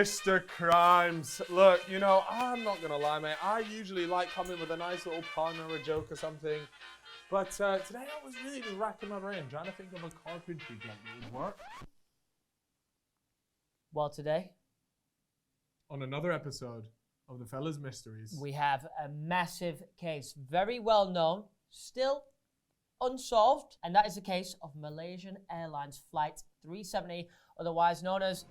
Mr. Crimes. Look, you know, I'm not going to lie, mate. I usually like coming with a nice little pun or a joke or something. But today I was really just racking my brain, trying to think of a carpentry joke that would work. Well, today, on another episode of The Fellas Mysteries, we have a massive case, very well known, still unsolved, and that is the case of Malaysian Airlines Flight 370, otherwise known as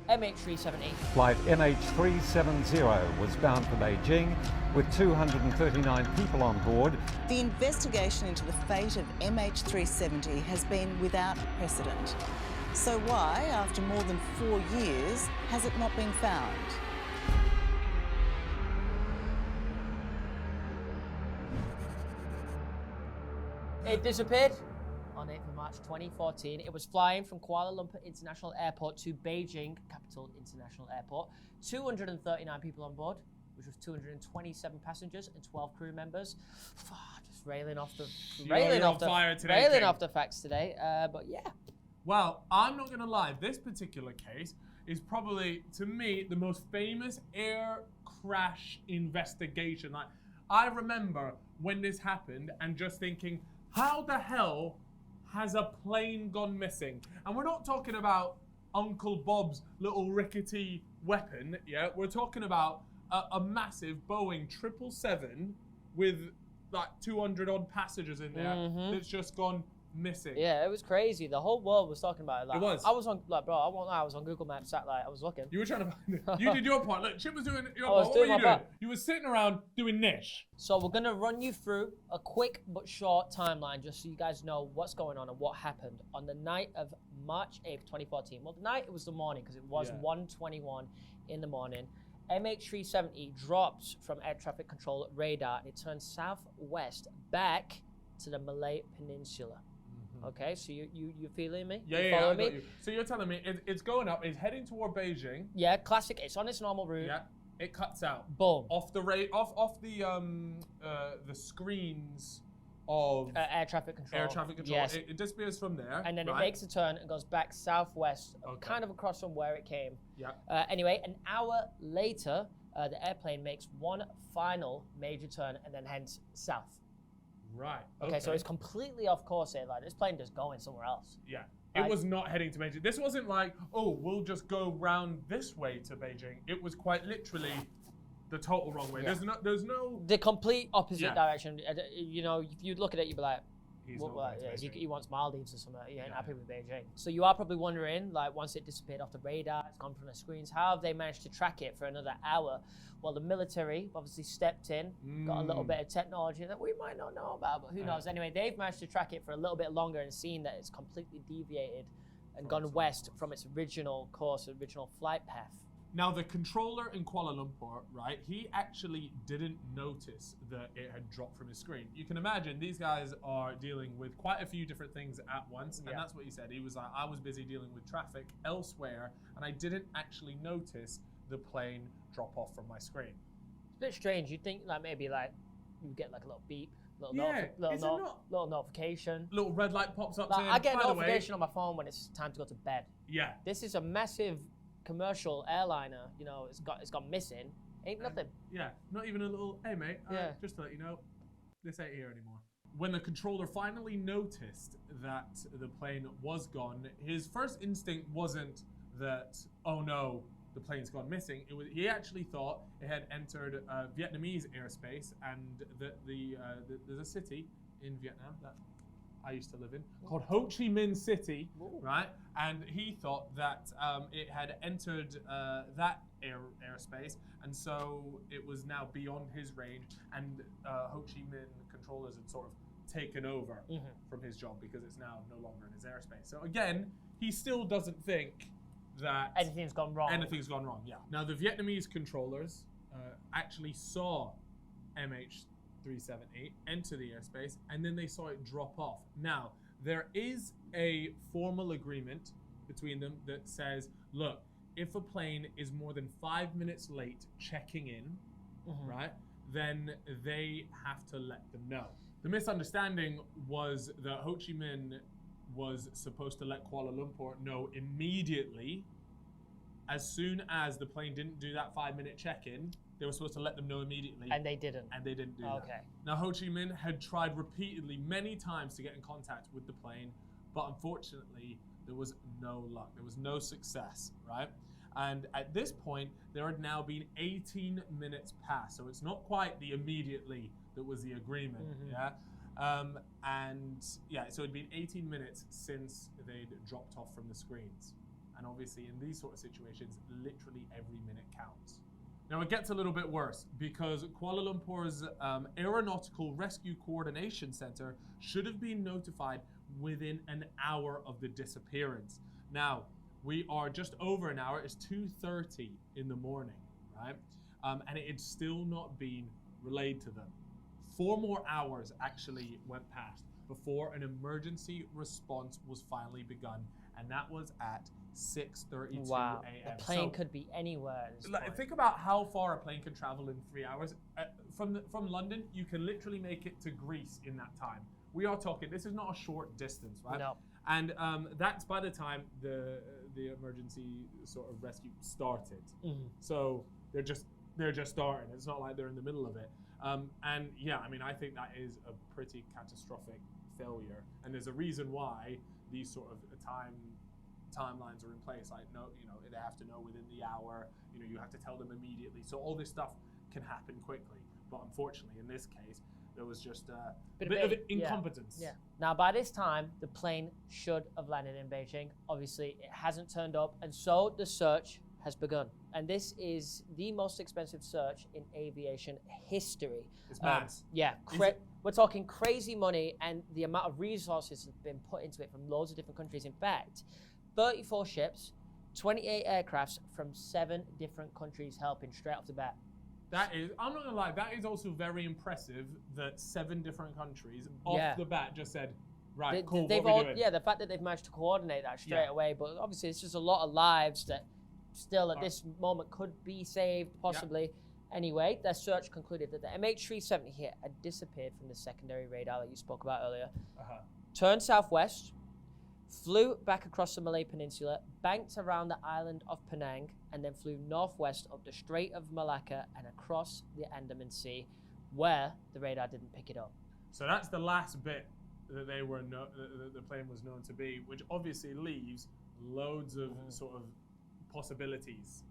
MH370. Flight MH370 was bound for Beijing with 239 people on board. The investigation into the fate of MH370 has been without precedent. So why, after more than 4 years, has it not been found? It disappeared on 8th of March 2014. It was flying from Kuala Lumpur International Airport to Beijing Capital International Airport. 239 people on board, which was 227 passengers and 12 crew members. Just railing off the facts today. But yeah. Well, I'm not going to lie. This particular case is probably, to me, the most famous air crash investigation. Like, I remember when this happened and just thinking, how the hell has a plane gone missing? And we're not talking about Uncle Bob's little rickety weapon, yeah? We're talking about a massive Boeing 777 with like 200 odd passengers in there that's just gone missing. Yeah, it was crazy. The whole world was talking about it. Like, it was. I was on, like, bro, I won't lie, I was on Google Maps, satellite, I was looking. You were trying to find it. You did your part. Look, Chip was doing your I was part. doing What were you my doing? part. You were sitting around doing niche. So we're gonna run you through a quick but short timeline just so you guys know what's going on and what happened on the night of March 8th, 2014. Well, the night, it was the morning because it was 1:21 in the morning. MH370 dropped from air traffic control radar and it turned southwest back to the Malay Peninsula. Okay, so you feeling me? Yeah, you yeah, following I got me? you. So you're telling me it's going up, it's heading toward Beijing. Yeah, classic. It's on its normal route. Yeah, it cuts out. Boom. Off the screens of air traffic control. Air traffic control. Yes. It disappears from there. And then right? it makes a turn and goes back southwest, kind of across from where it came. Yeah. Anyway, an hour later, the airplane makes one final major turn and then heads south. Right. Okay, so it's completely off course here. Like, this plane just going somewhere else. Yeah. It was not heading to Beijing. This wasn't like, oh, we'll just go round this way to Beijing. It was quite literally the total wrong way. Yeah. There's no. The complete opposite direction. You know, if you look at it, you'd be like, he wants Maldives or something. He ain't happy with Beijing. So you are probably wondering, like, once it disappeared off the radar, it's gone from the screens, how have they managed to track it for another hour? Well, the military obviously stepped in, got a little bit of technology that we might not know about, but who knows? Anyway, they've managed to track it for a little bit longer and seen that it's completely deviated and gone west from its original course, original flight path. Now, the controller in Kuala Lumpur, right, he actually didn't notice that it had dropped from his screen. You can imagine these guys are dealing with quite a few different things at once, and that's what he said. He was like, I was busy dealing with traffic elsewhere, and I didn't actually notice the plane drop off from my screen. It's a bit strange. You'd think, like, maybe, like, you get, like, a little beep, little notification. Little red light pops up Like, saying, I get a by the way, notification on my phone when it's time to go to bed. Yeah. This is a massive commercial airliner, you know, it's gone missing. Ain't nothing. Yeah, not even a little, hey mate, just to let you know, this ain't here anymore. When the controller finally noticed that the plane was gone, his first instinct wasn't that, oh no, the plane's gone missing. He actually thought it had entered Vietnamese airspace, and there's a city in Vietnam that I used to live in, called Ho Chi Minh City, right? And he thought that it had entered that airspace, and so it was now beyond his range, and Ho Chi Minh controllers had sort of taken over from his job because it's now no longer in his airspace. So again, he still doesn't think that anything's gone wrong. Yeah. Now, the Vietnamese controllers actually saw MH370 enter the airspace, and then they saw it drop off. Now, there is a formal agreement between them that says, look, if a plane is more than 5 minutes late checking in, right, then they have to let them know. The misunderstanding was that Ho Chi Minh was supposed to let Kuala Lumpur know immediately as soon as the plane didn't do that 5-minute check-in, they were supposed to let them know immediately. And they didn't. And they didn't do that. Okay. Now, Ho Chi Minh had tried repeatedly, many times, to get in contact with the plane, but unfortunately, there was no luck. There was no success, right? And at this point, there had now been 18 minutes past. So it's not quite the immediately that was the agreement, yeah? So it'd been 18 minutes since they'd dropped off from the screens. And obviously in these sort of situations, literally every minute counts. Now it gets a little bit worse because Kuala Lumpur's Aeronautical Rescue Coordination Center should have been notified within an hour of the disappearance. Now, we are just over an hour, it's 2:30 in the morning, right? And it had still not been relayed to them. 4 more hours actually went past before an emergency response was finally begun, and that was at 6:32 wow. a.m. The plane could be anywhere at this point. Think about how far a plane can travel in 3 hours. From London, you can literally make it to Greece in that time. We are talking, this is not a short distance, right? No. And that's by the time the emergency sort of rescue started. So they're just starting. It's not like they're in the middle of it. And yeah, I mean, I think that is a pretty catastrophic failure. And there's a reason why these sort of timelines are in place. Like, they have to know within the hour. You have to tell them immediately. So all this stuff can happen quickly. But unfortunately, in this case, there was just a bit of incompetence. Yeah. Now, by this time, the plane should have landed in Beijing. Obviously, it hasn't turned up, and so the search has begun. And this is the most expensive search in aviation history. It's mad. We're talking crazy money, and the amount of resources that have been put into it from loads of different countries. In fact, 34 ships, 28 aircrafts from 7 different countries helping straight off the bat. That is, I'm not gonna lie, that is also very impressive that 7 different countries off the bat just said, right, cool, what are we doing? Yeah, the fact that they've managed to coordinate that straight away, but obviously it's just a lot of lives that still at this moment could be saved, possibly. Anyway, their search concluded that the MH370 here had disappeared from the secondary radar that you spoke about earlier, turned southwest, flew back across the Malay Peninsula, banked around the island of Penang, and then flew northwest up the Strait of Malacca and across the Andaman Sea, where the radar didn't pick it up. So that's the last bit that the plane was known to be, which obviously leaves loads of sort of possibilities.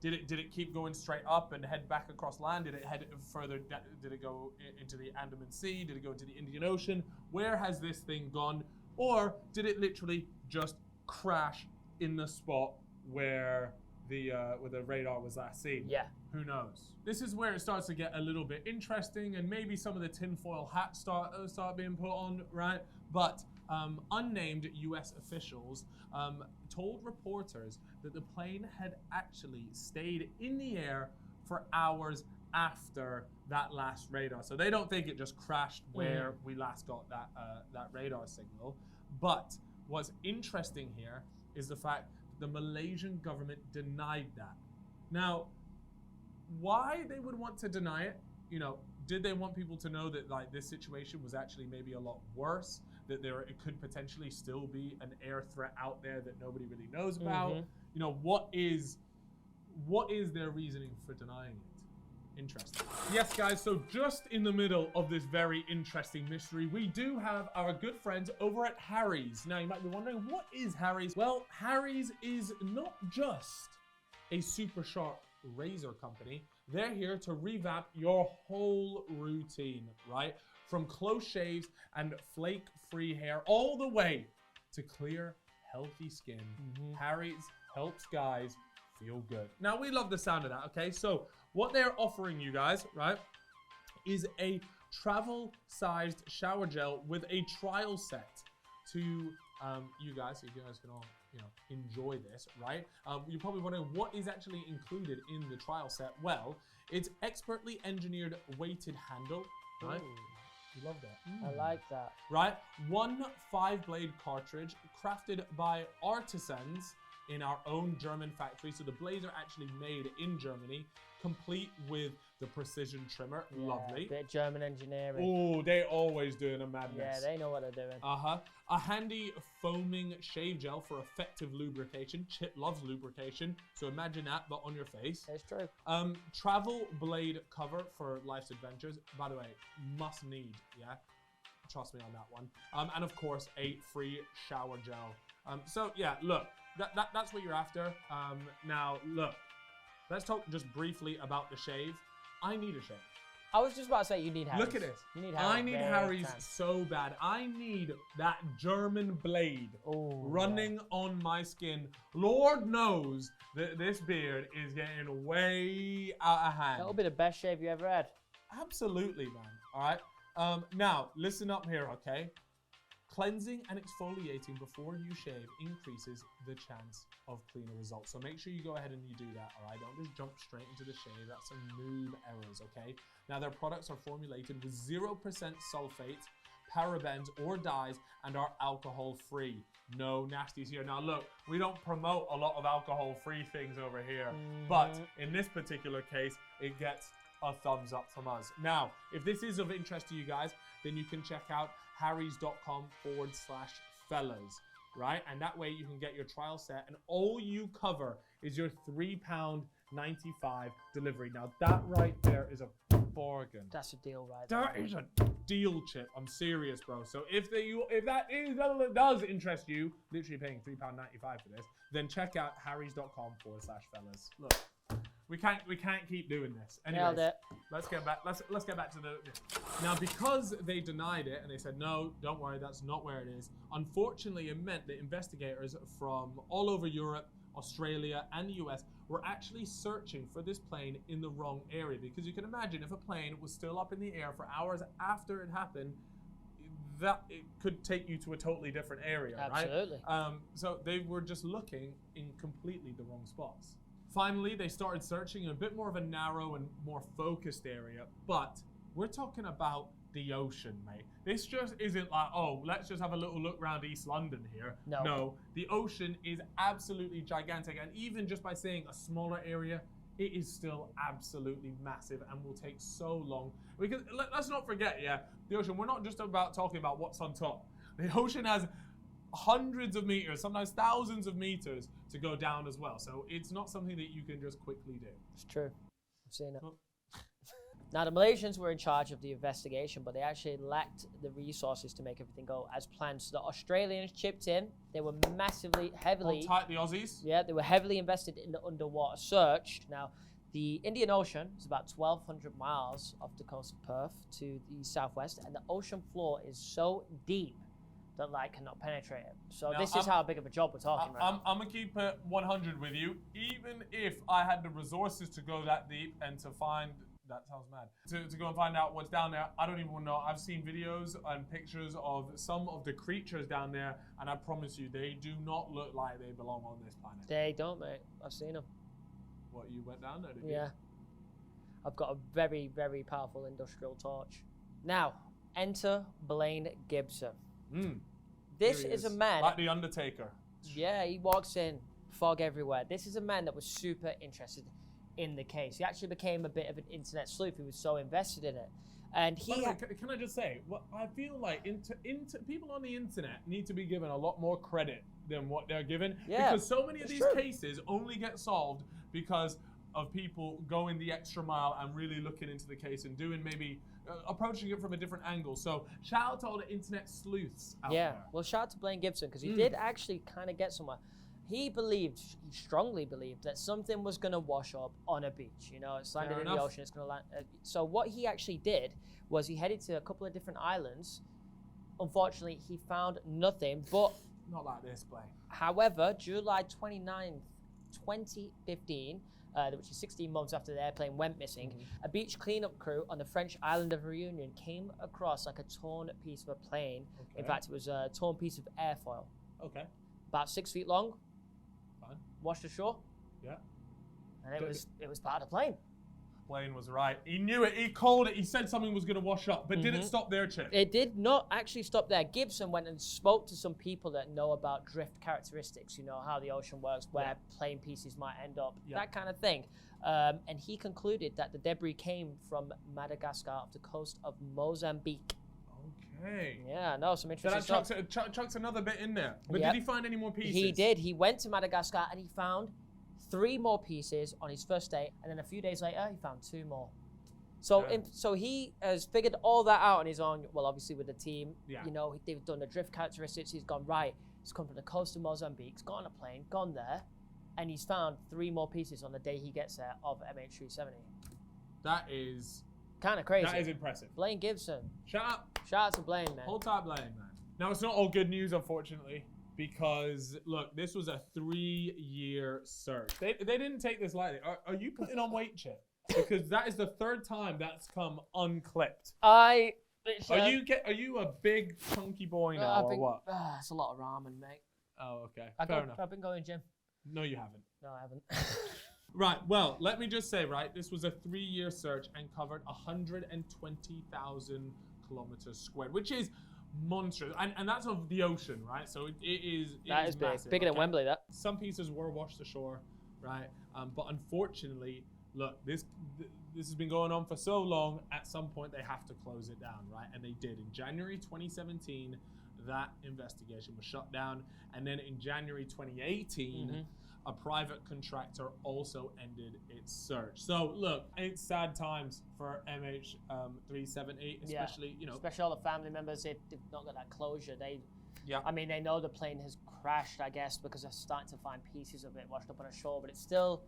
Did it keep going straight up and head back across land? Did it head further? Did it go into the Andaman Sea? Did it go into the Indian Ocean? Where has this thing gone? Or did it literally just crash in the spot where the radar was last seen? Yeah. Who knows? This is where it starts to get a little bit interesting, and maybe some of the tinfoil hats start being put on, right? But unnamed US officials told reporters that the plane had actually stayed in the air for hours after that last radar. So they don't think it just crashed where we last got that radar signal. But what's interesting here is the fact that the Malaysian government denied that. Now, why they would want to deny it, did they want people to know that this situation was actually maybe a lot worse, that it could potentially still be an air threat out there that nobody really knows about? What is their reasoning for denying it? Interesting. Yes, guys, so just in the middle of this very interesting mystery, we do have our good friends over at Harry's. Now, you might be wondering, what is Harry's? Well, Harry's is not just a super sharp razor company. They're here to revamp your whole routine, right? From close shaves and flake-free hair all the way to clear, healthy skin. Harry's helps guys feel good. Now, we love the sound of that, okay? So what they're offering you guys, right, is a travel-sized shower gel with a trial set to you guys, so you guys can all, enjoy this, right? You're probably wondering what is actually included in the trial set. Well, it's expertly engineered weighted handle, right? You love that. I like that. Right? 1 5-blade cartridge crafted by artisans in our own German factory. So the blades are actually made in Germany, complete with the precision trimmer. Yeah, Lovely. Bit of German engineering. Oh, they always doing a madness. Yeah, they know what they're doing. A handy foaming shave gel for effective lubrication. Chip loves lubrication, so imagine that, but on your face. It's true. Travel blade cover for life's adventures. By the way, must need, yeah? Trust me on that one. And of course, a free shower gel. So yeah, look, that's what you're after. Now, look, let's talk just briefly about the shave. I need a shave. I was just about to say you need Harry's. Look at this. You need Harry's. I need Harry's so bad. I need that German blade running on my skin. Lord knows that this beard is getting way out of hand. That'll be the best shave you ever had. Absolutely, man. All right. Now, listen up here, okay? Cleansing and exfoliating before you shave increases the chance of cleaner results. So make sure you go ahead and you do that, all right? Don't just jump straight into the shave. That's some noob errors, okay? Now, their products are formulated with 0% sulfates, parabens, or dyes, and are alcohol-free. No nasties here. Now, look, we don't promote a lot of alcohol-free things over here, but in this particular case, it gets a thumbs up from us. Now, if this is of interest to you guys, then you can check out harrys.com/fellas, right? And that way you can get your trial set, and all you cover is your £3.95 delivery. Now, that right there is a bargain. That's a deal, right? That is a deal, Chip. I'm serious, bro. So if that does interest you, literally paying £3.95 for this, then check out harrys.com/fellas. Look. We can't keep doing this. Anyways, let's get back to the. Now, because they denied it and they said no, don't worry, that's not where it is. Unfortunately, it meant that investigators from all over Europe, Australia, and the US were actually searching for this plane in the wrong area, because you can imagine if a plane was still up in the air for hours after it happened, that it could take you to a totally different area, Absolutely. right? So they were just looking in completely the wrong spots. Finally, they started searching in a bit more of a narrow and more focused area, but we're talking about the ocean, mate. This just isn't like, oh, let's just have a little look around East London here. No, the ocean is absolutely gigantic, and even just by saying a smaller area, it is still absolutely massive and will take so long. Because let's not forget, yeah, the ocean, we're not just about talking about what's on top. The ocean has hundreds of meters, sometimes thousands of meters to go down as well. So it's not something that you can just quickly do. It's true. I've seen it. Now, the Malaysians were in charge of the investigation, but they actually lacked the resources to make everything go as planned. So the Australians chipped in. They were heavily... Tight, the Aussies. Yeah, they were heavily invested in the underwater search. Now, the Indian Ocean is about 1,200 miles off the coast of Perth to the southwest, and the ocean floor is so deep that light cannot penetrate it. So now, this is how big of a job we're talking about. I'm gonna keep it 100 with you. Even if I had the resources to go that deep and to find, that sounds mad, to go and find out what's down there, I don't even know. I've seen videos and pictures of some of the creatures down there, and I promise you, they do not look like they belong on this planet. They don't, mate. I've seen them. What, you went down there, did you? Yeah. I've got a very, very powerful industrial torch. Now, enter Blaine Gibson. This is a man... Like the Undertaker. Yeah, he walks in, fog everywhere. This is a man that was super interested in the case. He actually became a bit of an internet sleuth. He was so invested in it. And he... Can I just say, I feel like people on the internet need to be given a lot more credit than what they're given. Yeah, because so many of these cases only get solved because of people going the extra mile and really looking into the case and doing maybe... approaching it from a different angle. So shout out to all the internet sleuths out there. Well, shout out to Blaine Gibson, because he did actually kind of get somewhere. He strongly believed that something was going to wash up on a beach. You know, it's landed in the ocean, it's going to land. So what he actually did was he headed to a couple of different islands. Unfortunately, he found nothing, but... Not like this, Blaine. However, July 29th, 2015, which is 16 months after the airplane went missing, a beach cleanup crew on the French island of Reunion came across like a torn piece of a plane. Okay. In fact, it was a torn piece of airfoil. Okay. About 6 feet long. Fine. Washed ashore. Yeah. And it was part of the plane. plane was right. He knew it. He called it. He said something was going to wash up, but did it stop there, Chip? It did not actually stop there. Gibson went and spoke to some people that know about drift characteristics, you know, how the ocean works, where plane pieces might end up, that kind of thing. And he concluded that the debris came from Madagascar off the coast of Mozambique. Okay. Yeah, no, some interesting So stuff. that chucks another bit in there. But did he find any more pieces? He did. He went to Madagascar and he found 3 more pieces on his first day, and then a few days later, he found 2 more. So, so he has figured all that out on his own. Well, obviously with the team, you know, they've done the drift characteristics. He's gone right. He's come from the coast of Mozambique. He's got on a plane, gone there, and he's found 3 more pieces on the day he gets there of MH370. That is kind of crazy. That is impressive. Blaine Gibson. Shout out to Blaine, man. Hold tight, Blaine, man. Now it's not all good news, unfortunately. Because look, this was a 3-year search. They didn't take this lightly. Are you putting on weight, Chip? Because that is the 3rd time that's come unclipped. Are you a big chunky boy now or what? It's a lot of ramen, mate. Oh, okay. Fair enough. I've been going gym. No, you haven't. No, I haven't. Right. Well, let me just say, right, this was a 3-year search and covered 120,000 kilometers squared, which is monstrous, and that's of the ocean, right? So it is big, massive, bigger than Wembley. That some pieces were washed ashore, right? But unfortunately, look, this has been going on for so long. At some point, they have to close it down, right? And they did. In January 2017, that investigation was shut down, and then in January 2018. A private contractor also ended its search. So look, it's sad times for MH370, especially especially all the family members. They've not got that closure. I mean, they know the plane has crashed, I guess, because they're starting to find pieces of it washed up on a shore, but it's still.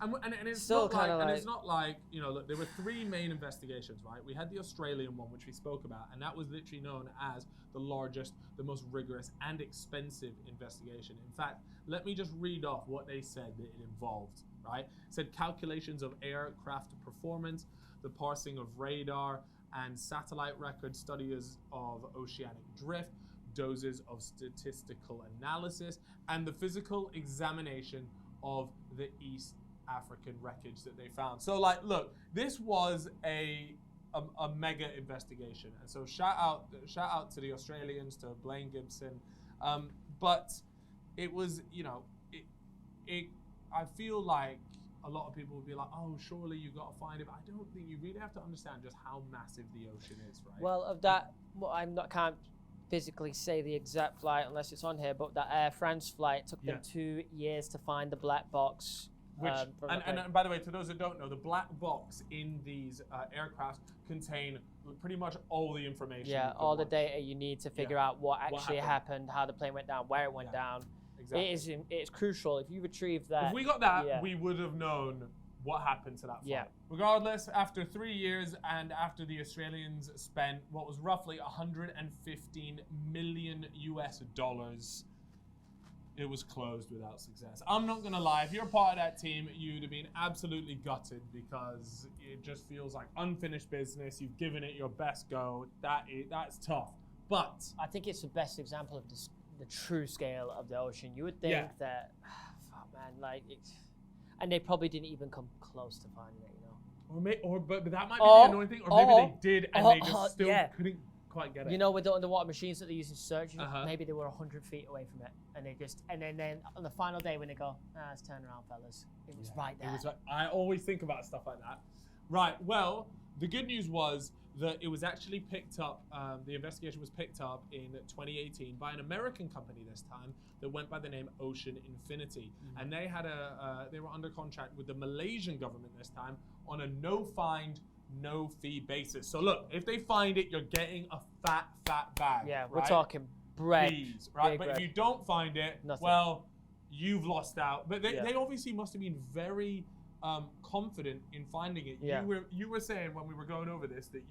And it's still it's not like, look, there were 3 main investigations, right? We had the Australian one, which we spoke about, and that was literally known as the largest, the most rigorous, and expensive investigation. In fact, let me just read off what they said that it involved, right? It said calculations of aircraft performance, the parsing of radar and satellite records, studies of oceanic drift, doses of statistical analysis, and the physical examination of the East African wreckage that they found. So like, look, this was a mega investigation, and so shout out to the Australians, to Blaine Gibson, but it was, I feel like a lot of people would be like, oh, surely you got to find it, but I don't think you really have to understand just how massive the ocean is, right? Well, of that, can't physically say the exact flight unless it's on here, but that Air France flight took them 2 years to find the black box. And by the way, to those that don't know, the black box in these aircraft contain pretty much all the information. Yeah, all the data you need to figure out what actually happened, how the plane went down, where it went down. Exactly. It's crucial. If you retrieve that, if we got that, we would have known what happened to that flight. Yeah. Regardless, after 3 years and after the Australians spent what was roughly $115 million US, it was closed without success. I'm not gonna lie, if you're part of that team, you'd have been absolutely gutted because it just feels like unfinished business. You've given it your best go. That's tough. But I think it's the best example of the true scale of the ocean. You would think that, and they probably didn't even come close to finding it, But that might be the annoying thing. Or maybe they did and they just still couldn't quite get it. With the underwater machines that they use in search, maybe they were 100 feet away from it, and then on the final day when they go, let's turn around, fellas. It was right there. I always think about stuff like that. Right. Well, the good news was that it was actually picked up. The investigation was picked up in 2018 by an American company this time that went by the name Ocean Infinity, and they had they were under contract with the Malaysian government this time on a no find, no fee basis. So look, if they find it, you're getting a fat bag. Yeah, we're talking bread. Fees, right? But bread. If you don't find it, well, you've lost out. But they obviously must have been very confident in finding it. Yeah. You were saying when we were going over this that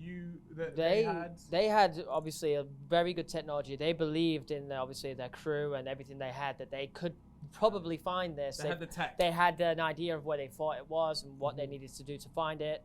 they had obviously a very good technology. They believed in obviously their crew and everything they had, that they could probably find this. They had the tech. They had an idea of where they thought it was and what they needed to do to find it.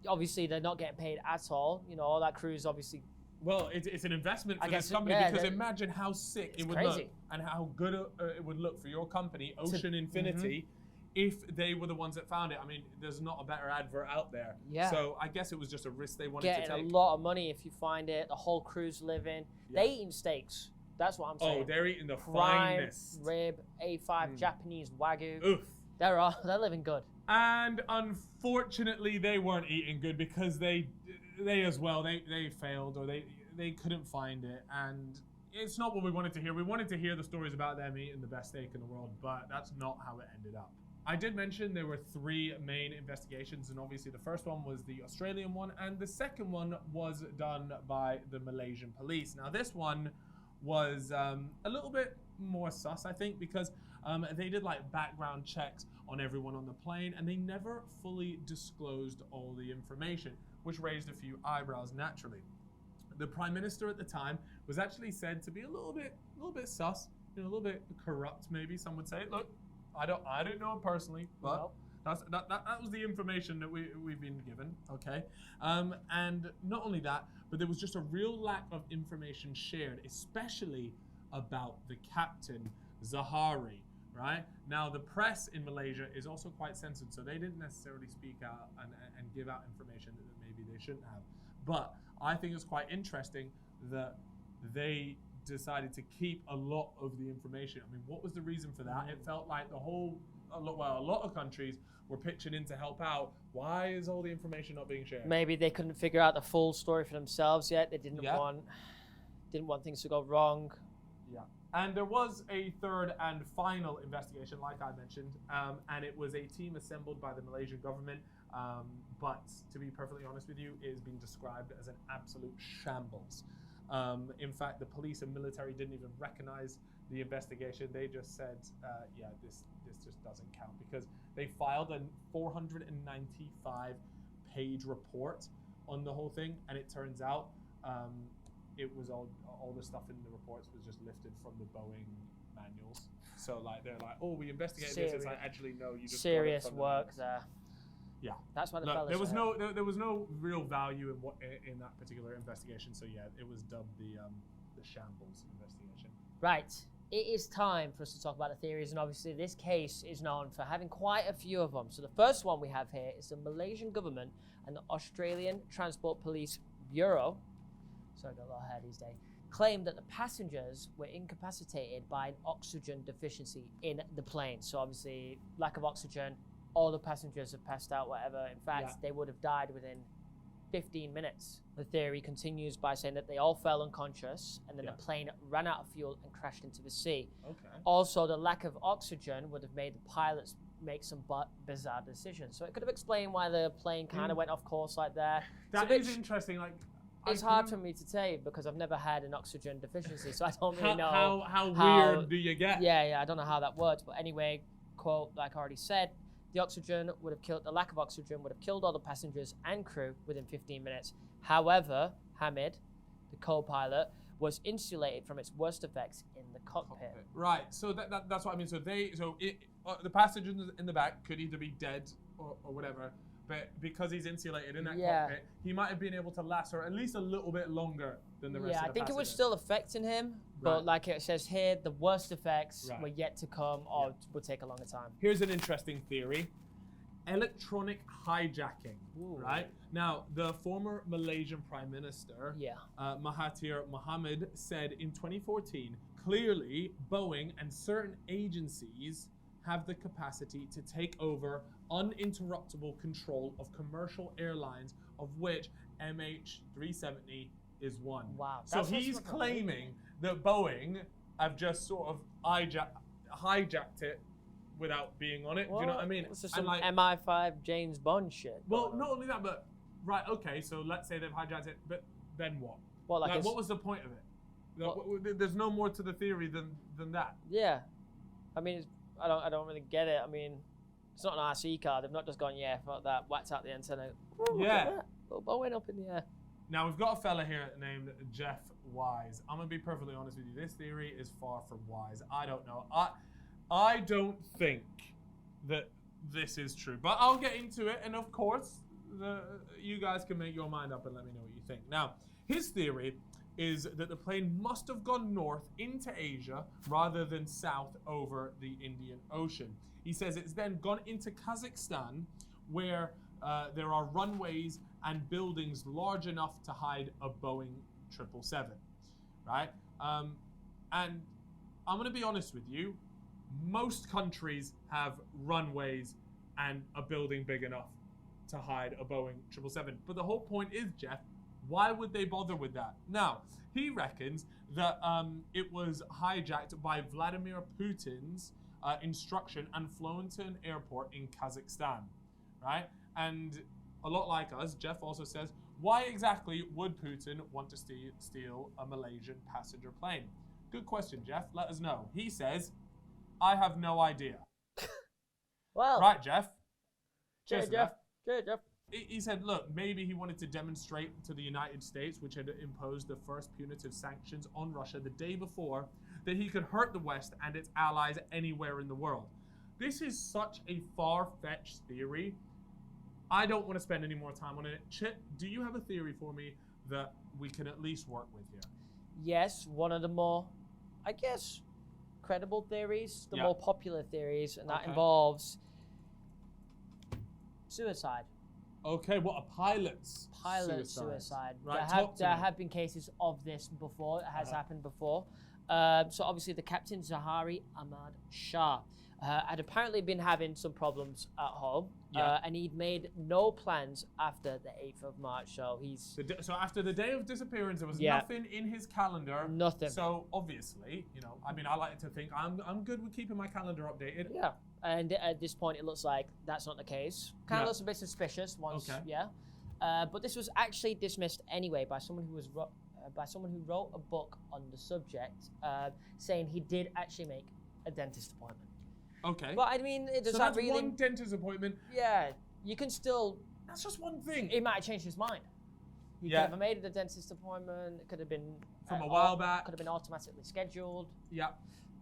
Obviously, they're not getting paid at all. All that crew's obviously. Well, it's an investment for this company, because imagine how sick it would look and how good it would look for your company, Ocean Infinity, if they were the ones that found it. I mean, there's not a better advert out there. Yeah. So I guess it was just a risk they wanted to take. Getting a lot of money if you find it. The whole crew's living. Yeah. They eating steaks. That's what I'm saying. Oh, they're eating the prime finest rib, A5 Japanese Wagyu. Oof. They're living good. And unfortunately, they weren't eating good because they as well, they failed, or they couldn't find it. And it's not what we wanted to hear. We wanted to hear the stories about them eating the best steak in the world, but that's not how it ended up. I did mention there were 3 main investigations, and obviously the first one was the Australian one, and the second one was done by the Malaysian police. Now this one was a little bit more sus, I think, because they did like background checks on everyone on the plane, and they never fully disclosed all the information, which raised a few eyebrows naturally. The Prime Minister at the time was actually said to be a little bit sus, a little bit corrupt, maybe some would say. Look, I don't know him personally, but that was the information that we've been given. Okay, and not only that, but there was just a real lack of information shared, especially about the captain, Zahari. Right now, the press in Malaysia is also quite censored, so they didn't necessarily speak out and give out information that maybe they shouldn't have. But I think it's quite interesting that they decided to keep a lot of the information. I mean, what was the reason for that? It felt like a lot of countries were pitching in to help out. Why is all the information not being shared? Maybe they couldn't figure out the full story for themselves yet. They didn't want things to go wrong. Yeah. And there was a third and final investigation, like I mentioned, and it was a team assembled by the Malaysian government. But to be perfectly honest with you, it has been described as an absolute shambles. In fact, the police and military didn't even recognize the investigation. They just said, this just doesn't count, because they filed a 495-page report on the whole thing, and it turns out it was all the stuff in the reports was just lifted from the Boeing manuals. So like they're like, oh, we investigated this. It's like, actually no, you just serious got it from work there. Yeah, that's why the there was no real value in that particular investigation. So yeah, it was dubbed the shambles investigation. Right. It is time for us to talk about the theories, and obviously this case is known for having quite a few of them. So the first one we have here is the Malaysian government and the Australian Transport Police Bureau, sorry, I got a little hair these days, claimed that the passengers were incapacitated by an oxygen deficiency in the plane. So obviously, lack of oxygen, all the passengers have passed out, whatever. In fact, they would have died within 15 minutes. The theory continues by saying that they all fell unconscious, and then the plane ran out of fuel and crashed into the sea. Okay. Also, the lack of oxygen would have made the pilots make some bizarre decisions. So it could have explained why the plane kind of went off course like that. That is interesting. Like, it's hard for me to say because I've never had an oxygen deficiency, so I don't really know how weird do you get? Yeah, I don't know how that works. But anyway, quote, like I already said, the lack of oxygen would have killed all the passengers and crew within 15 minutes. However, Hamid, the co-pilot, was insulated from its worst effects in the cockpit. Right. So that's what I mean. So the passengers in the back could either be dead or whatever, but because he's insulated in that cockpit, he might have been able to last for at least a little bit longer than the rest of the passengers. Yeah, I think it was still affecting him, but like it says here, the worst effects were yet to come or would take a longer time. Here's an interesting theory. Electronic hijacking, right? Now, the former Malaysian Prime Minister, Mahathir Mohamad, said in 2014, clearly Boeing and certain agencies have the capacity to take over uninterruptible control of commercial airlines, of which MH370 is one. Wow. So he's claiming that Boeing have just sort of hijacked it without being on it. Do you know what I mean? It's just some MI5 James Bond shit. Well, not only that, but okay, so let's say they've hijacked it, but then what? Well, like what was the point of it? There's no more to the theory than that. Yeah, I mean, I don't really get it. I mean, it's not an RC car. They've not just gone, fuck that, whacked out the antenna. Little Boeing up in the air. Now, we've got a fella here named Jeff Wise. I'm going to be perfectly honest with you. This theory is far from wise. I don't know. I don't think that this is true. But I'll get into it. And of course, you guys can make your mind up and let me know what you think. Now, his theory is that the plane must have gone north into Asia rather than south over the Indian Ocean. He says it's then gone into Kazakhstan, where there are runways and buildings large enough to hide a Boeing 777, right? And I'm going to be honest with you, most countries have runways and a building big enough to hide a Boeing 777. But the whole point is, Jeff, why would they bother with that? Now, he reckons that it was hijacked by Vladimir Putin's instruction and flown to an airport in Kazakhstan, right? And a lot like us, Jeff also says, why exactly would Putin want to steal a Malaysian passenger plane? Good question, Jeff. Let us know. He says, I have no idea. Well, right, Jeff? Cheers, Jeff. Cheers, Jeff. He said, look, maybe he wanted to demonstrate to the United States, which had imposed the first punitive sanctions on Russia the day before, that he could hurt the West and its allies anywhere in the world. This is such a far-fetched theory. I don't want to spend any more time on it. Chip, do you have a theory for me that we can at least work with here? Yes, one of the more, I guess, credible theories, the more popular theories, and that involves suicide. Okay, what, a pilot's suicide. Right, there have been cases of this before. It has happened before. So obviously the captain, Zahari Ahmad Shah, had apparently been having some problems at home, and he'd made no plans after the 8th of March. So he's... So after the day of disappearance, there was nothing in his calendar. Nothing. So obviously, you know, I mean, I like to think I'm good with keeping my calendar updated. Yeah. And at this point, it looks like that's not the case. Kind of looks a bit suspicious once, but this was actually dismissed anyway by someone who wrote a book on the subject, saying he did actually make a dentist appointment. Okay. But I mean, does so that that's really... one dentist appointment. Yeah, you can still... That's just one thing. He might have changed his mind. He could have made a dentist appointment. It could have been... From a while back. Could have been automatically scheduled. Yeah.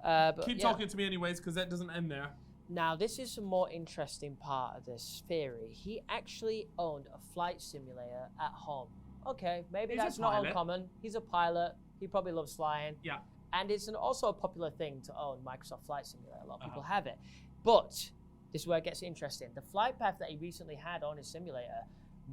But keep talking to me anyways, because that doesn't end there. Now, this is a more interesting part of this theory. He actually owned a flight simulator at home. Okay, maybe that's not uncommon. He's a pilot. He probably loves flying. Yeah. And it's also a popular thing to own Microsoft Flight Simulator. A lot of people have it. But this is where it gets interesting. The flight path that he recently had on his simulator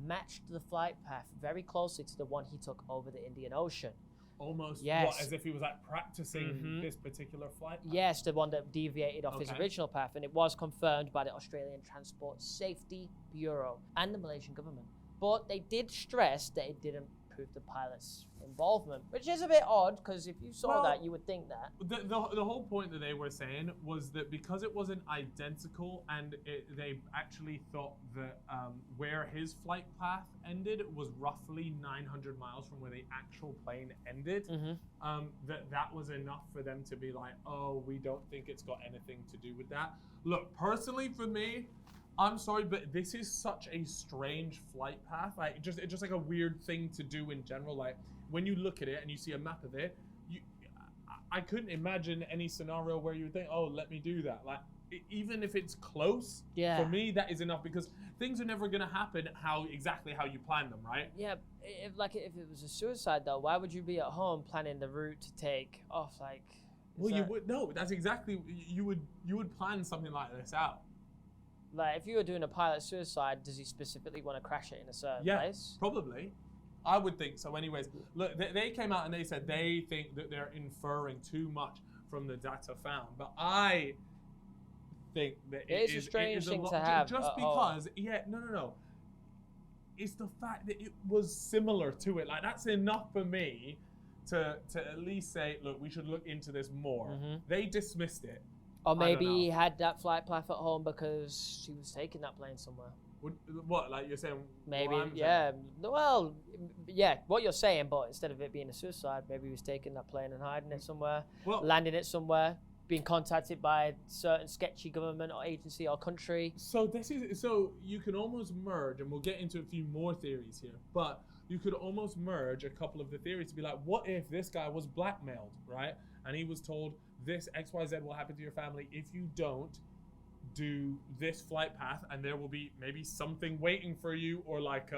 matched the flight path very closely to the one he took over the Indian Ocean. Almost, as if he was like practicing this particular flight path? Yes, the one that deviated off his original path, and it was confirmed by the Australian Transport Safety Bureau and the Malaysian government. But they did stress that it didn't prove the pilot's involvement, which is a bit odd, because if you saw that, you would think that. The whole point that they were saying was that because it wasn't identical, and they actually thought that where his flight path ended was roughly 900 miles from where the actual plane ended, that was enough for them to be like, oh, we don't think it's got anything to do with that. Look, personally for me, I'm sorry, but this is such a strange flight path. Like, it's just like a weird thing to do in general. Like, when you look at it and you see a map of it, I couldn't imagine any scenario where you would think, oh, let me do that. Like, even if it's close, for me, that is enough, because things are never going to happen exactly how you plan them, right? Yeah, if it was a suicide, though, why would you be at home planning the route to take off? Like, you would, no, that's exactly, you would plan something like this out. Like, if you were doing a pilot suicide, does he specifically want to crash it in a certain place? Yeah, probably. I would think so anyways. Look, they came out and they said they think that they're inferring too much from the data found. But I think that it is a strange thing to have. Just because, no. It's the fact that it was similar to it. Like, that's enough for me to at least say, look, we should look into this more. They dismissed it. Or maybe he had that flight path at home because he was taking that plane somewhere. What, like you're saying? Maybe, yeah. Well, yeah, what you're saying, but instead of it being a suicide, maybe he was taking that plane and hiding it somewhere, landing it somewhere, being contacted by a certain sketchy government or agency or country. So you can almost merge, and we'll get into a few more theories here, but you could almost merge a couple of the theories to be like, what if this guy was blackmailed, right? And he was told, this XYZ will happen to your family if you don't do this flight path, and there will be maybe something waiting for you, or like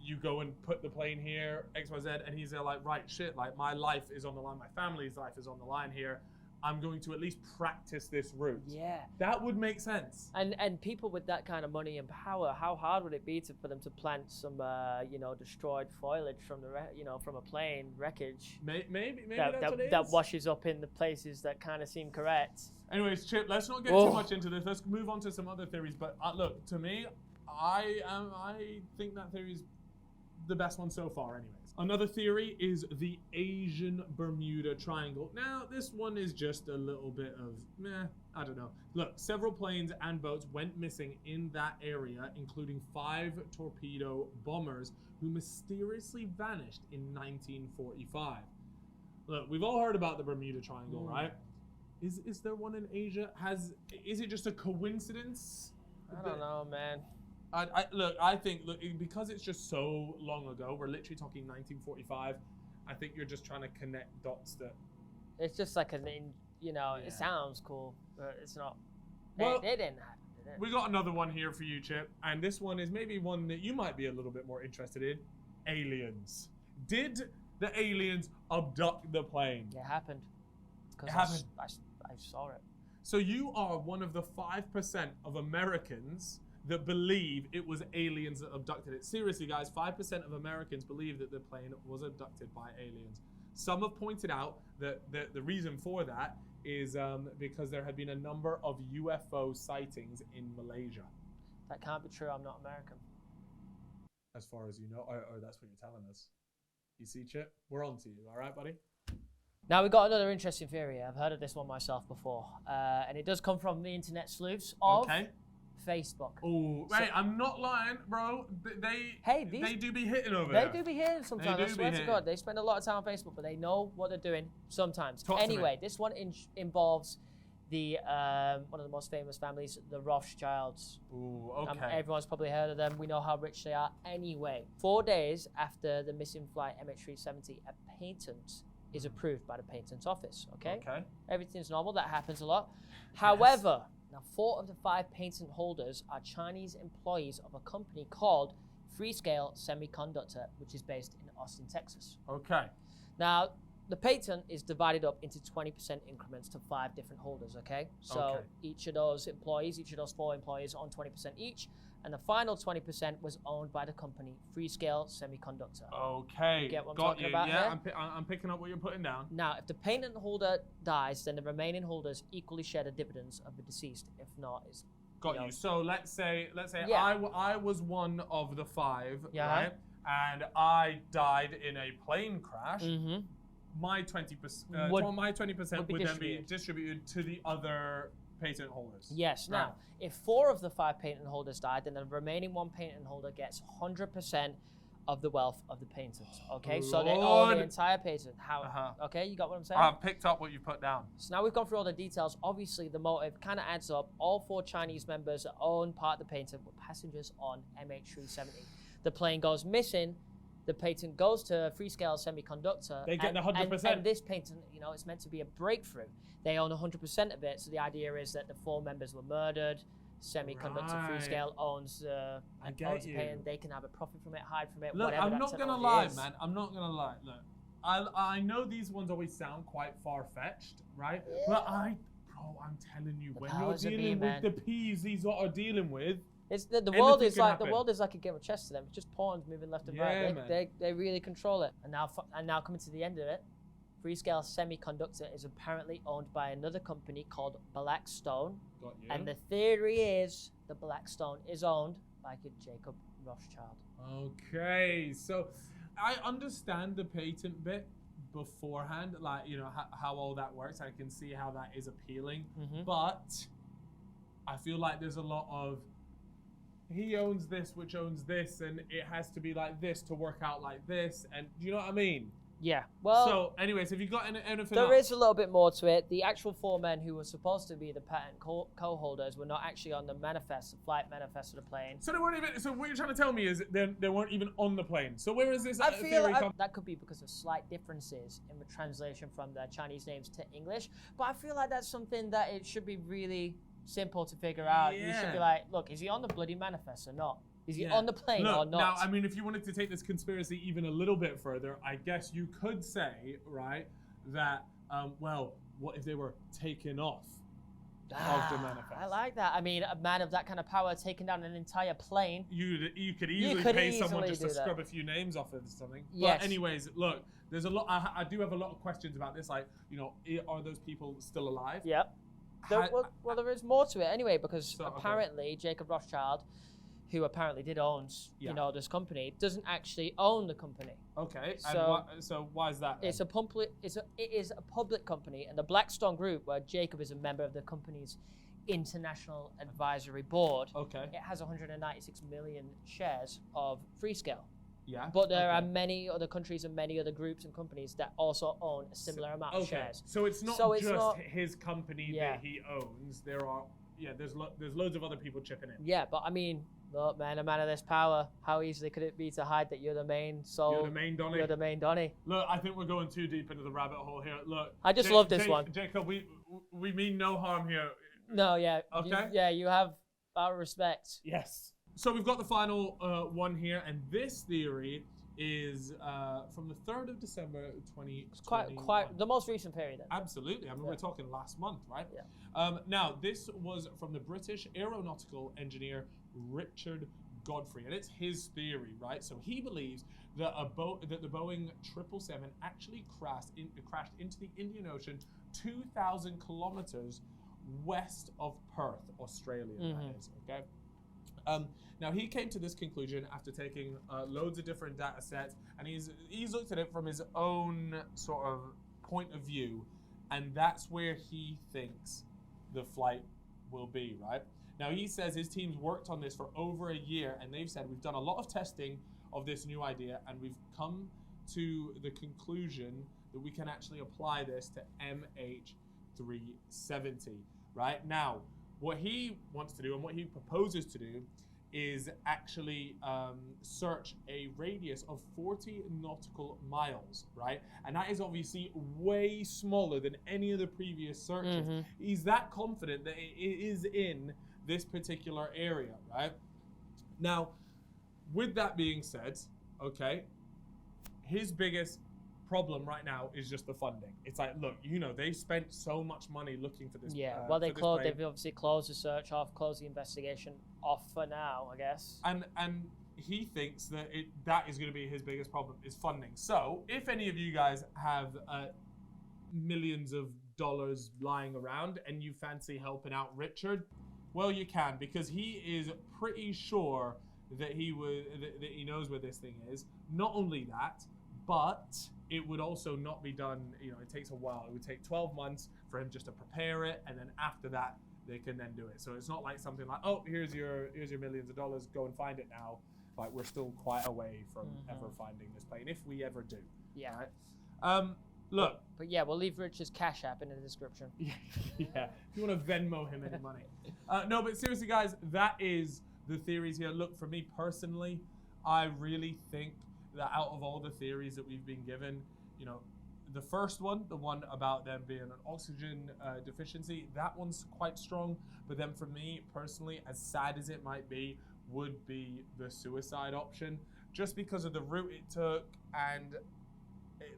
you go and put the plane here, XYZ, and he's there like, right, shit, like my life is on the line, my family's life is on the line here. I'm going to at least practice this route. Yeah. That would make sense. And people with that kind of money and power, how hard would it be for them to plant some, destroyed foliage from from a plane wreckage? Maybe that's what it is. That washes up in the places that kind of seem correct. Anyways, Chip, let's not get too much into this. Let's move on to some other theories. But look, to me, I think that theory is the best one so far, anyways. Another theory is the Asian Bermuda Triangle. Now, this one is just a little bit of meh, I don't know. Look, several planes and boats went missing in that area, including 5 torpedo bombers who mysteriously vanished in 1945. Look, we've all heard about the Bermuda Triangle, right? Is there one in Asia? Is it just a coincidence? I don't know, man. I think because it's just so long ago, we're literally talking 1945. I think you're just trying to connect dots that. It's just like it sounds cool, but it's not. Well, they didn't happen. We got another one here for you, Chip, and this one is maybe one that you might be a little bit more interested in. Aliens. Did the aliens abduct the plane? It happened. It happened. I saw it. So you are one of the 5% of Americans that believe it was aliens that abducted it. Seriously, guys, 5% of Americans believe that the plane was abducted by aliens. Some have pointed out that the reason for that is because there had been a number of UFO sightings in Malaysia. That can't be true. I'm not American. As far as you know, or that's what you're telling us. You see, Chip? We're on to you, all right, buddy? Now, we've got another interesting theory. I've heard of this one myself before. And it does come from the internet sleuths of Facebook. Oh, wait, I'm not lying, bro. They do be hitting over there. They do be hitting sometimes. I swear to God. They spend a lot of time on Facebook, but they know what they're doing sometimes. Anyway, this one involves the one of the most famous families, the Rothschilds. Ooh, okay. Everyone's probably heard of them. We know how rich they are. Anyway, 4 days after the missing flight MH370, a patent is approved by the patent office. Okay. Everything's normal. That happens a lot. However, now 4 of the 5 patent holders are Chinese employees of a company called Freescale Semiconductor, which is based in Austin, Texas. Okay. Now, the patent is divided up into 20% increments to 5 different holders, okay? So each of those employees, each of those 4 employees own 20% each, and the final 20% was owned by the company Freescale Semiconductor. Okay. Get what I'm talking about here? I'm picking up what you're putting down. Now, if the patent holder dies, then the remaining holders equally share the dividends of the deceased. If not, it's got you. So let's say I was one of the 5, right? And I died in a plane crash. My 20% would then be distributed to the other patent holders. Yes. Right. Now, if 4 of the 5 patent holders died, then the remaining 1 patent holder gets 100% of the wealth of the patent. Okay, so they own the entire patent. Okay, you got what I'm saying? I've picked up what you put down. So now we've gone through all the details. Obviously, the motive kind of adds up. All 4 Chinese members that own part of the patent were passengers on MH370. The plane goes missing. The patent goes to Freescale Semiconductor. They get the 100%. And this patent, it's meant to be a breakthrough. They own 100% of it. So the idea is that the 4 members were murdered. Semiconductor Freescale owns the patent. They can have a profit from it, hide from it, whatever. I'm not going to lie, man. I'm not going to lie. Look, I know these ones always sound quite far-fetched, right? Yeah. But I'm telling you, when you're dealing with the peas these lot are dealing with, it's the world is like a game of chess to them. It's just pawns moving left and right. They really control it. And now coming to the end of it, Freescale Semiconductor is apparently owned by another company called Blackstone. Got you. And the theory is the Blackstone is owned by Jacob Rothschild. Okay, so I understand the patent bit beforehand, like how all that works. I can see how that is appealing, but I feel like there's a lot of he owns this, which owns this, and it has to be like this to work out like this, and do you know what I mean? Yeah. Well. So, anyways, have you got anything? There is a little bit more to it. The actual 4 men who were supposed to be the patent co-holders were not actually on the flight manifest of the plane. So they weren't even. So what you're trying to tell me is they weren't even on the plane. So where is this theory that could be because of slight differences in the translation from the Chinese names to English. But I feel like that's something that it should be really simple to figure out. You should be like, look, is he on the bloody manifest or not? Is he on the plane or not? Now, I mean, if you wanted to take this conspiracy even a little bit further, I guess you could say, right, that, well, what if they were taken off of the manifest? I like that. I mean, a man of that kind of power taking down an entire plane. You could easily pay someone just to scrub a few names off of something. Yes. But anyways, look, there's a lot. I do have a lot of questions about this. Like, you know, are those people still alive? Yep. Well, there is more to it anyway, because apparently Jacob Rothschild, who apparently did own, you know, this company, doesn't actually own the company. Okay. So, so why is that? It is a public company, and the Blackstone Group, where Jacob is a member of the company's international advisory board. Okay. It has 196 million shares of Freescale. Yeah. But there are many other countries and many other groups and companies that also own a similar amount of shares. So it's not his company that he owns. There are there's loads of other people chipping in. Yeah, but I mean, look, man, a man of this power, how easily could it be to hide that you're the main soul? You're the main Donny. You're the main Donny. Look, I think we're going too deep into the rabbit hole here. Look, I just love this one. Jacob, we mean no harm here. No, yeah. Okay. You have our respect. Yes. So we've got the final one here, and this theory is from the 3rd of December 2021. It's quite the most recent period. Then. Absolutely. I mean, we're talking last month, right? Yeah. Now, this was from the British aeronautical engineer Richard Godfrey, and it's his theory, right? So he believes that the Boeing 777 actually crashed into the Indian Ocean 2,000 kilometers west of Perth, Australia. That is, okay. Now he came to this conclusion after taking loads of different data sets, and he's looked at it from his own sort of point of view, and that's where he thinks the flight will be, right? Now he says his team's worked on this for over a year, and they've said we've done a lot of testing of this new idea, and we've come to the conclusion that we can actually apply this to MH370, right? Now, what he wants to do and what he proposes to do is actually search a radius of 40 nautical miles, right? And that is obviously way smaller than any of the previous searches. He's that confident that it is in this particular area, right? Now, with that being said, okay, his biggest problem right now is just the funding. It's like, look, you know, they spent so much money looking for this. Yeah, well, they've obviously closed the search off, closed the investigation off for now, I guess. And he thinks that that is going to be his biggest problem, is funding. So if any of you guys have millions of dollars lying around and you fancy helping out Richard, well, you can, because he is pretty sure that he knows where this thing is. Not only that, but it would also not be done, you know, it takes a while. It would take 12 months for him just to prepare it, and then after that, they can then do it. So it's not like something like, oh, here's your millions of dollars, go and find it now. Like, we're still quite away from ever finding this plane, if we ever do. Yeah. Right? Look. But yeah, we'll leave Rich's Cash App in the description. Yeah. If you want to Venmo him any money. No, but seriously, guys, that is the theories here. Look, for me personally, I really think that out of all the theories that we've been given, you know, the first one, the one about them being an oxygen deficiency, that one's quite strong. But then for me personally, as sad as it might be, would be the suicide option, just because of the route it took and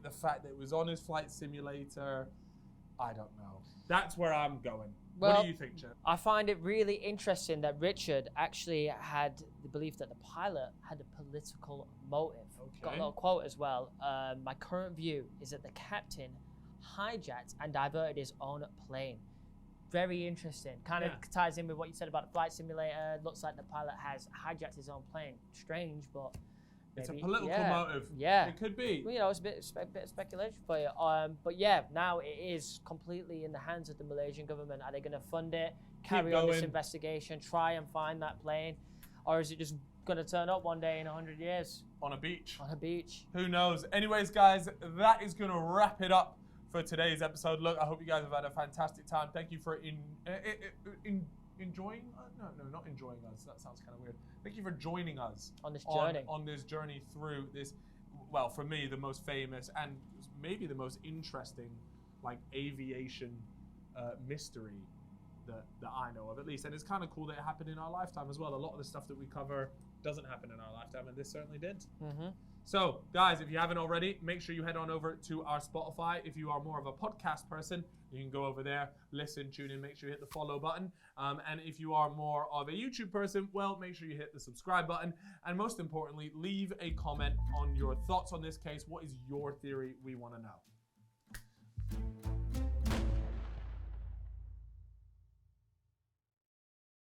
the fact that it was on his flight simulator. I don't know. That's where I'm going. Well, what do you think, Chad? I find it really interesting that Richard actually had the belief that the pilot had a political motive. Okay. Got a little quote as well. My current view is that the captain hijacked and diverted his own plane. Very interesting. Kind of ties in with what you said about the flight simulator. Looks like the pilot has hijacked his own plane. Strange, but maybe, it's a political motive. Yeah, it could be. Well, you know, it's a bit of speculation for you. But yeah, now it is completely in the hands of the Malaysian government. Are they going to fund it, carry on this investigation, try and find that plane, or is it just going to turn up one day in 100 years on a beach? On a beach. Who knows? Anyways, guys, that is going to wrap it up for today's episode. Look, I hope you guys have had a fantastic time. Thank you for enjoying. No, not enjoying us. That sounds kind of weird. Thank you for joining us on this journey. On this journey through this, well, for me, the most famous and maybe the most interesting, like, aviation mystery that I know of, at least. And it's kind of cool that it happened in our lifetime as well. A lot of the stuff that we cover doesn't happen in our lifetime, and this certainly did. Mm-hmm. So, guys, if you haven't already, make sure you head on over to our Spotify. If you are more of a podcast person, you can go over there, listen, tune in, make sure you hit the follow button. And if you are more of a YouTube person, well, make sure you hit the subscribe button. And most importantly, leave a comment on your thoughts on this case. What is your theory? We want to know.